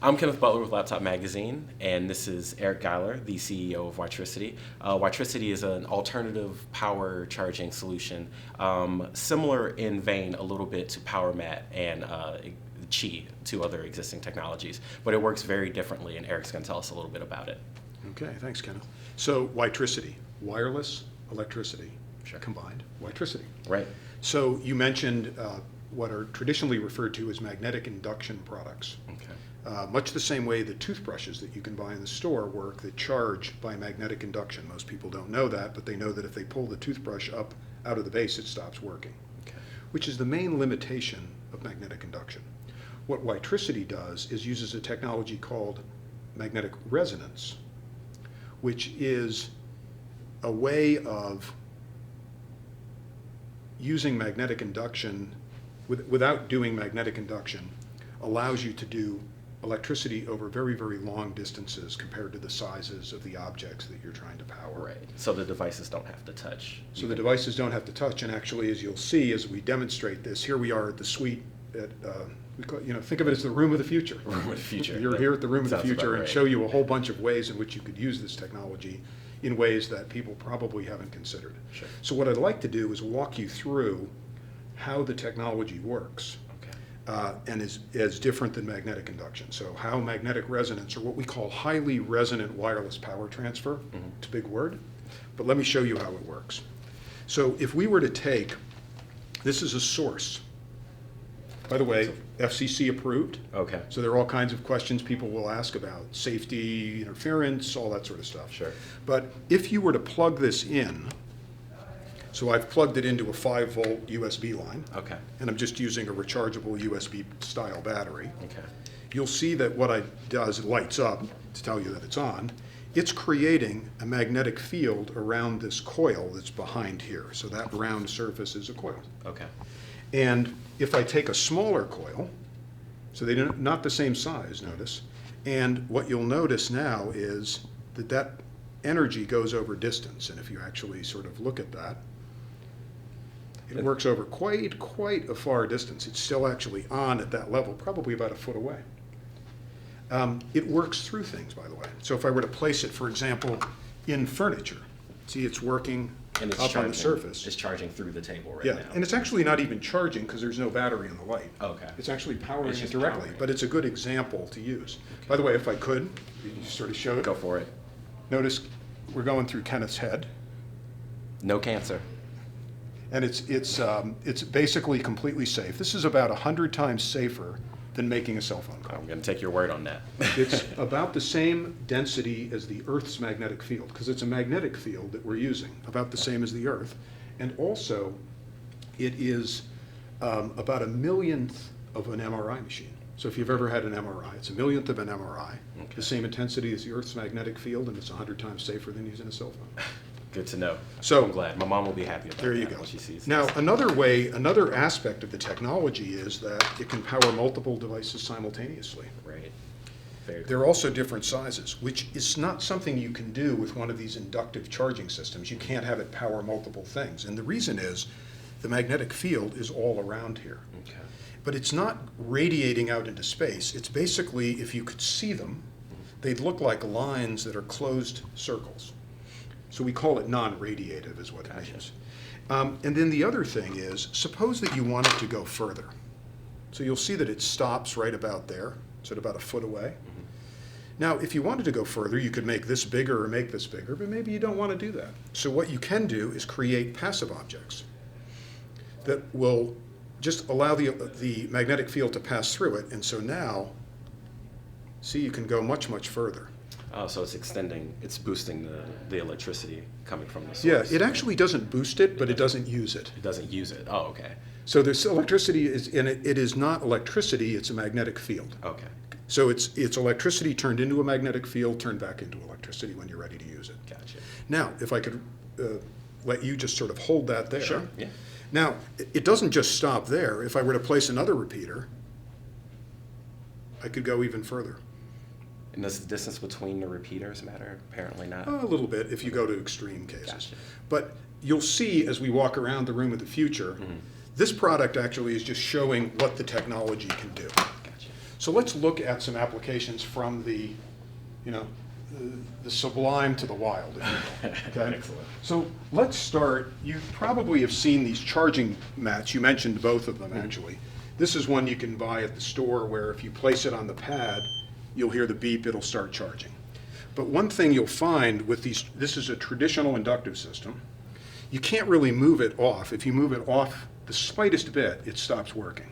I'm Kenneth Butler with Laptop Magazine, and this is Eric Geiler, the CEO of WiTricity. WiTricity is an alternative power charging solution, similar in vein a little bit to PowerMat and Qi, two other existing technologies, but it works very differently, and Eric's going to tell us a little bit about it. Okay, thanks, Kenneth. So WiTricity, wireless electricity Sure. combined, WiTricity. Right. So you mentioned what are traditionally referred to as magnetic induction products. Okay. Much the same way the toothbrushes that you can buy in the store work that charge by magnetic induction. Most people don't know that, but they know that if they pull the toothbrush up out of the base, it stops working, Okay. which is the main limitation of magnetic induction. What WiTricity does is uses a technology called magnetic resonance, which is a way of using magnetic induction without doing magnetic induction, allows you to do electricity over very, very long distances compared to the sizes of the objects that you're trying to power. Right. So the devices don't have to touch. So the devices don't have to touch, and actually, as you'll see as we demonstrate this, here we are at the suite at, think of it as the room of the future. Room of the future. You're here at the room of the Sounds future about and right. show you a whole bunch of ways in which you could use this technology in ways that people probably haven't considered. Sure. So what I'd like to do is walk you through how the technology works. Okay. And is different than magnetic induction. So how magnetic resonance, or what we call highly resonant wireless power transfer, it's a big word, but let me show you how it works. So if we were to take, this is a source. By the way, FCC approved. Okay. So there are all kinds of questions people will ask about safety, interference, all that sort of stuff. Sure. But if you were to plug this in, so I've plugged it into a 5-volt USB line. Okay. And I'm just using a rechargeable USB style battery. Okay. You'll see that what it does, it lights up to tell you that it's on. It's creating a magnetic field around this coil that's behind here. So that round surface is a coil. Okay. And if I take a smaller coil, so they're not the same size, notice, and what you'll notice now is that energy goes over distance. And if you actually sort of look at that, it works over quite a far distance. It's still actually on at that level, probably about a foot away. It works through things, by the way. So if I were to place it, for example, in furniture, see it's working And it's up charging, on the surface. It's charging through the table right Yeah, now. and it's actually not even charging because there's no battery in the light. Okay. It's actually powering It's it just directly, powering it. but it's a good example to use. By the way, if I could, you sort of show it. Go for it. Notice we're going through Kenneth's head. No cancer. And it's basically completely safe. This is about 100 times safer than making a cell phone call. I'm going to take your word on that. It's about the same density as the Earth's magnetic field, because it's a magnetic field that we're using, about the same as the Earth. And also, it is about a millionth of an MRI machine. So if you've ever had an MRI, it's a millionth of an MRI, Okay. the same intensity as the Earth's magnetic field, and it's 100 times safer than using a cell phone. Good to know. So I'm glad. My mom will be happy about There you that go. when she sees Now, this. another aspect of the technology is that it can power multiple devices simultaneously. Right. Very There are also different sizes, which is not something you can do with one of these inductive charging systems. You can't have it power multiple things. And the reason is the magnetic field is all around here. Okay. But it's not radiating out into space. It's basically, if you could see them, they'd look like lines that are closed circles. So we call it non-radiative is what it Gotcha. means. And then the other thing is, suppose that you want it to go further. So you'll see that it stops right about there, so about a foot away. Now, if you wanted to go further, you could make this bigger or make this bigger, but maybe you don't want to do that. So what you can do is create passive objects that will just allow the magnetic field to pass through it. And so now, see, you can go much, much further. Oh, so it's extending, it's boosting the electricity coming from the Yeah, source. it actually doesn't boost it, but it doesn't use it. It doesn't use it. Oh, okay. So this electricity is in it. It is not electricity, it's a magnetic field. Okay. So it's electricity turned into a magnetic field, turned back into electricity when you're ready to use it. Gotcha. Now, if I could let you just sort of hold that there. Sure. Yeah. Now, it doesn't just stop there. If I were to place another repeater, I could go even further. And does the distance between the repeaters matter? Apparently not. A little bit if you go to extreme cases. Gotcha. But you'll see as we walk around the room of the future, this product actually is just showing what the technology can do. Gotcha. So let's look at some applications from the, you know, the sublime to the wild, if you will. Okay? Excellent. So let's start. You probably have seen these charging mats. You mentioned both of them, actually. This is one you can buy at the store where if you place it on the pad, you'll hear the beep, it'll start charging. But one thing you'll find with these, this is a traditional inductive system. You can't really move it off. If you move it off the slightest bit, it stops working.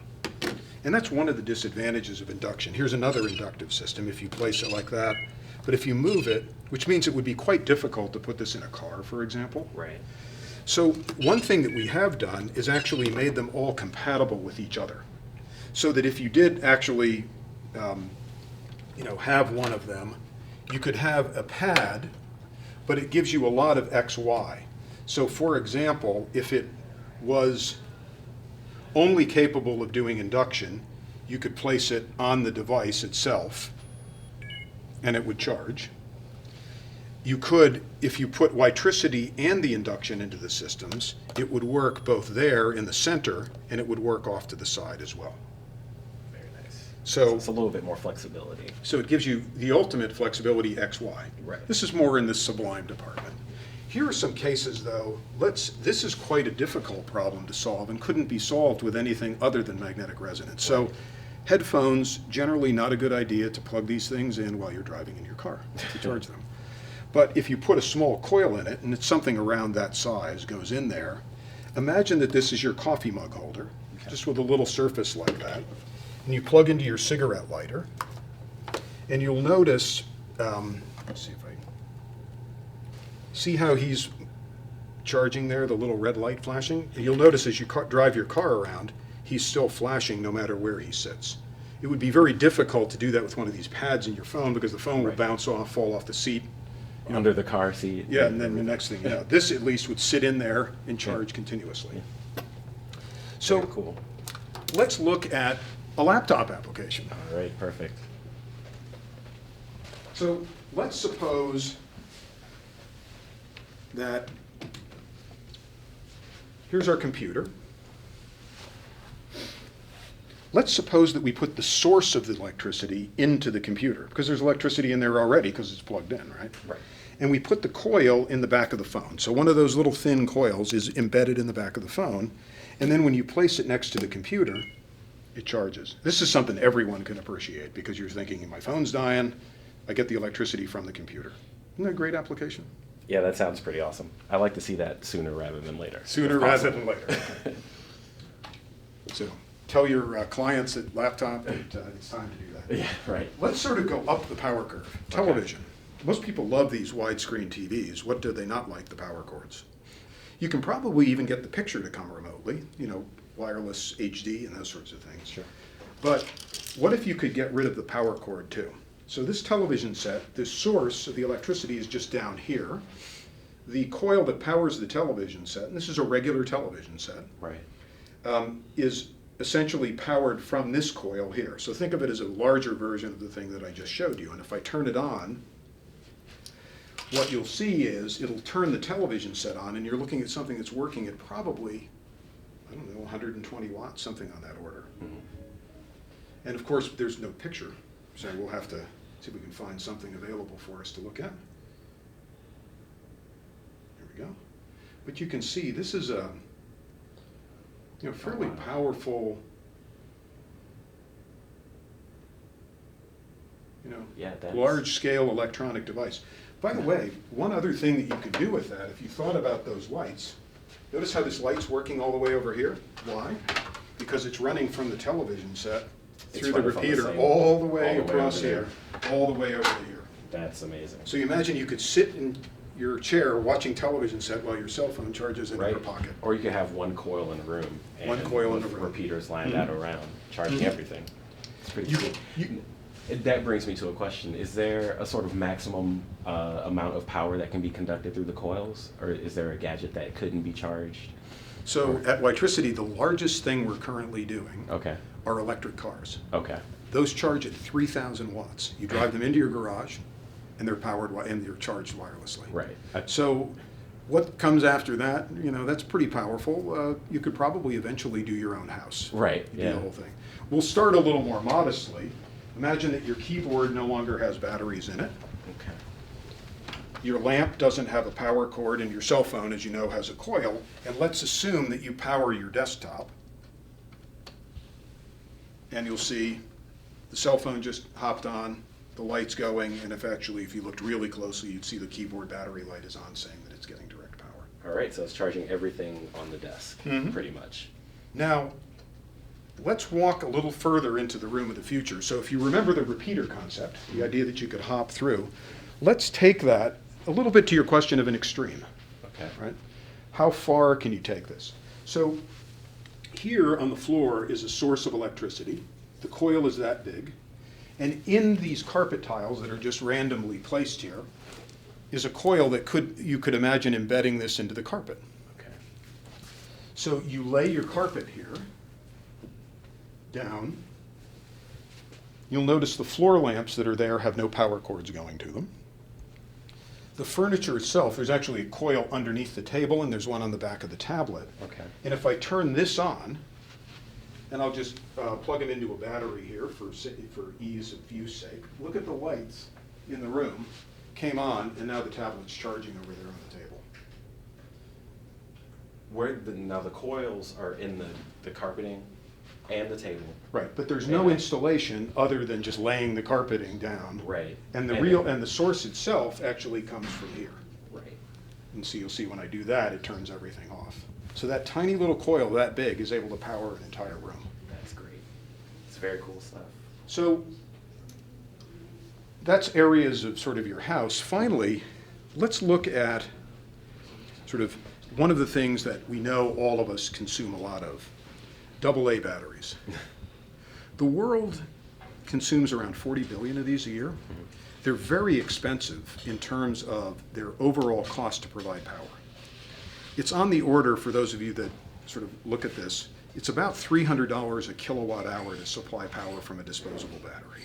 And that's one of the disadvantages of induction. Here's another inductive system if you place it like that. But if you move it, which means it would be quite difficult to put this in a car, for example. Right. So one thing that we have done is actually made them all compatible with each other. So that if you did actually, have one of them, you could have a pad, but it gives you a lot of XY. So for example, if it was only capable of doing induction, you could place it on the device itself and it would charge. You could, if you put WiTricity and the induction into the systems, it would work both there in the center and it would work off to the side as well. Very nice. So it's a little bit more flexibility. So it gives you the ultimate flexibility XY. Right. This is more in the sublime department. Here are some cases though, this is quite a difficult problem to solve and couldn't be solved with anything other than magnetic resonance. So headphones, generally not a good idea to plug these things in while you're driving in your car to charge them. But if you put a small coil in it, and it's something around that size goes in there, imagine that this is your coffee mug holder, just with a little surface like that. And you plug into your cigarette lighter, and you'll notice, let's see if I, see how he's charging there, the little red light flashing? And you'll notice as you drive your car around, he's still flashing no matter where he sits. It would be very difficult to do that with one of these pads in your phone because the phone will bounce off, fall off the seat. Under the car seat. Yeah, and then the next thing you know, this at least would sit in there and charge continuously. So Very cool. let's look at a laptop application. All right, perfect. So let's suppose that here's our computer. Let's suppose that we put the source of the electricity into the computer, because there's electricity in there already because it's plugged in, right? Right. And we put the coil in the back of the phone. So one of those little thin coils is embedded in the back of the phone, and then when you place it next to the computer, it charges. This is something everyone can appreciate because you're thinking, my phone's dying, I get the electricity from the computer. Isn't that a great application? Yeah, that sounds pretty awesome. I like to see that sooner rather than later. Sooner rather than later. So tell your clients at laptop that it's time to do that. Yeah, right. Let's sort of go up the power curve. Television. Most people love these widescreen TVs. What do they not like? The power cords. You can probably even get the picture to come remotely, wireless HD and those sorts of things. Sure. But what if you could get rid of the power cord too? So this television set, the source of the electricity is just down here. The coil that powers the television set, and this is a regular television set, Right. is essentially powered from this coil here. So think of it as a larger version of the thing that I just showed you. And if I turn it on, what you'll see is it'll turn the television set on, and you're looking at something that's working at probably, 120 watts, something on that order. Mm-hmm. And of course, there's no picture, so we'll have to see if we can find something available for us to look at. Here we go. But you can see this is a fairly powerful, large-scale electronic device. By the way, one other thing that you could do with that, if you thought about those lights, notice how this light's working all the way over here? Why? Because it's running from the television set through the repeater all the way across here, all the way over here. That's amazing. So you imagine you could sit in your chair watching television set while your cell phone charges in your pocket. Or you could have one coil in a room. And one coil in a room. Repeaters lined out around, charging everything. It's pretty cool. That brings me to a question. Is there a sort of maximum amount of power that can be conducted through the coils? Or is there a gadget that couldn't be charged? So at WiTricity, the largest thing we're currently doing are electric cars. Okay. Those charge at 3,000 watts. You drive them into your garage, and they're powered and they're charged wirelessly. Right. So what comes after that, that's pretty powerful. You could probably eventually do your own house. Right, The whole thing. We'll start a little more modestly, Imagine that your keyboard no longer has batteries in it. Okay. Your lamp doesn't have a power cord, and your cell phone, as you know, has a coil. And let's assume that you power your desktop. And you'll see the cell phone just hopped on, the light's going, and if you looked really closely, you'd see the keyboard battery light is on, saying that it's getting direct power. All right, so it's charging everything on the desk, pretty much. Now, let's walk a little further into the room of the future. So if you remember the repeater concept, the idea that you could hop through, let's take that a little bit to your question of an extreme. Okay. Right? How far can you take this? So here on the floor is a source of electricity. The coil is that big. And in these carpet tiles that are just randomly placed here is a coil that you could imagine embedding this into the carpet. Okay. So you lay your carpet here down. You'll notice the floor lamps that are there have no power cords going to them. The furniture itself, there's actually a coil underneath the table, and there's one on the back of the tablet. Okay. And if I turn this on, and I'll just plug it into a battery here for ease of use sake. Look at the lights in the room came on, and now the tablet's charging over there on the table. Now the coils are in the carpeting and the table. Right, but there's no installation other than just laying the carpeting down. Right. And the source itself actually comes from here. Right. And so you'll see when I do that, it turns everything off. So that tiny little coil that big is able to power an entire room. That's great. It's very cool stuff. So that's areas of sort of your house. Finally, let's look at sort of one of the things that we know all of us consume a lot of, AA batteries. The world consumes around 40 billion of these a year. They're very expensive in terms of their overall cost to provide power. It's on the order, for those of you that sort of look at this, it's about $300 a kilowatt hour to supply power from a disposable battery.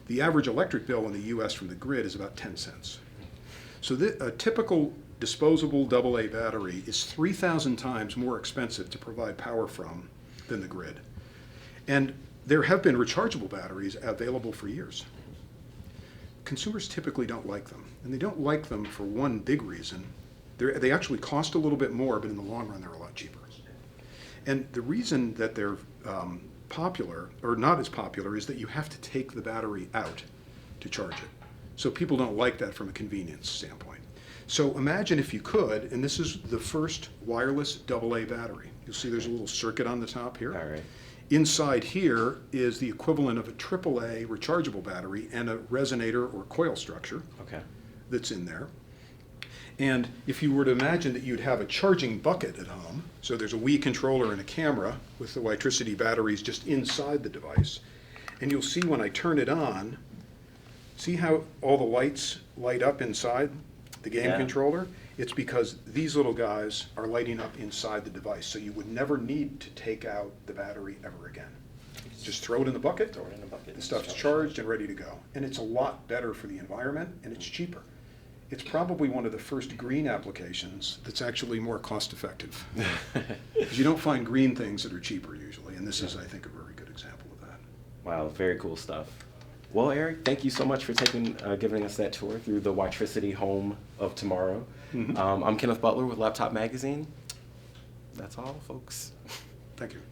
The average electric bill in the US from the grid is about 10 cents. So a typical disposable AA battery is 3,000 times more expensive to provide power from than the grid. And there have been rechargeable batteries available for years. Consumers typically don't like them, and they don't like them for one big reason. They actually cost a little bit more, but in the long run, they're a lot cheaper. And the reason that they're popular, or not as popular, is that you have to take the battery out to charge it. So people don't like that from a convenience standpoint. So imagine if you could, and this is the first wireless AA battery. You'll see there's a little circuit on the top here. All right. Inside here is the equivalent of a AAA rechargeable battery and a resonator or coil structure that's in there. And if you were to imagine that you'd have a charging bucket at home, so there's a Wii controller and a camera with the WiTricity batteries just inside the device, and you'll see when I turn it on, see how all the lights light up inside the game controller? It's because these little guys are lighting up inside the device, so you would never need to take out the battery ever again. Just throw it in the bucket, the stuff's charged and ready to go. And it's a lot better for the environment, and it's cheaper. It's probably one of the first green applications that's actually more cost effective. Because you don't find green things that are cheaper usually, and this is, I think, a very good example of that. Wow, very cool stuff. Well, Eric, thank you so much for giving us that tour through the WiTricity home of tomorrow. I'm Kenneth Butler with Laptop Magazine. That's all, folks. Thank you.